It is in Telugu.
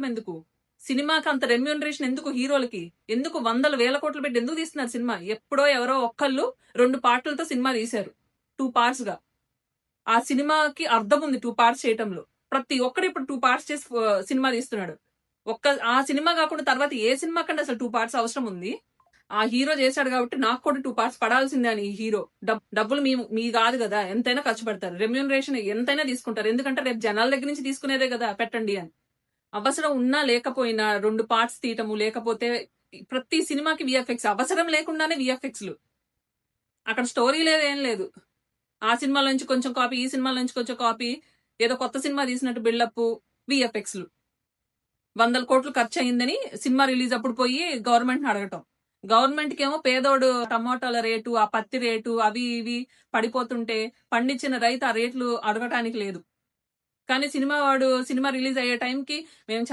ఎందుకు? సినిమాకి అంత రెమ్యూనరేషన్ ఎందుకు హీరోలకి? ఎందుకు వందల వేల కోట్లు పెట్టి ఎందుకు తీస్తున్నారు సినిమా? ఎప్పుడో ఎవరో ఒక్కళ్ళు 2 పార్టులతో సినిమా తీశారు. 2 పార్ట్స్‌గా. ఆ సినిమాకి అర్థం ఉంది 2 పార్ట్స్ చేయటంలో. ప్రతి ఒక్కడు ఇప్పుడు 2 పార్ట్స్ చేసి సినిమా తీస్తున్నాడు. ఆ సినిమా కాకుండా తర్వాత ఏ సినిమాకండి అసలు 2 పార్ట్స్ అవసరం ఉంది? ఆ హీరో చేశాడు కాబట్టి నాకు కూడా 2 పార్ట్స్ పడాల్సిందే అని ఈ హీరో. డబ్బులు మీ కాదు కదా! ఎంతైనా ఖర్చు పెడతారు. రెమ్యూనరేషన్ ఎంతైనా తీసుకుంటారు. ఎందుకంటే రేపు జనాల దగ్గర నుంచి తీసుకునేదే కదా! పెట్టండి అని. అవసరం ఉన్నా లేకపోయినా 2 పార్ట్స్ తీయటము, లేకపోతే ప్రతి సినిమాకి వీఎఫ్ఎక్స్. అవసరం లేకుండానే వీఎఫ్ఎక్స్‌లు. అక్కడ స్టోరీ లేదు, ఏం లేదు. ఆ సినిమాలో నుంచి కొంచెం కాపీ, ఈ సినిమాలో నుంచి కొంచెం కాపీ. ఏదో కొత్త సినిమా తీసినట్టు బిల్డప్, వీఎఫ్ఎక్స్‌లు. వందల కోట్లు ఖర్చయిందని సినిమా రిలీజ్ అప్పుడు పోయి గవర్నమెంట్‌ని అడగటం. గవర్నమెంట్‌కేమో పేదోడు టమోటాల రేటు, ఆ పత్తి రేటు అవి ఇవి పడిపోతుంటే పండించిన రైతు ఆ రేట్లు అడగటానికి లేదు. కానీ సినిమా వాడు సినిమా రిలీజ్ అయ్యే టైంకి మేము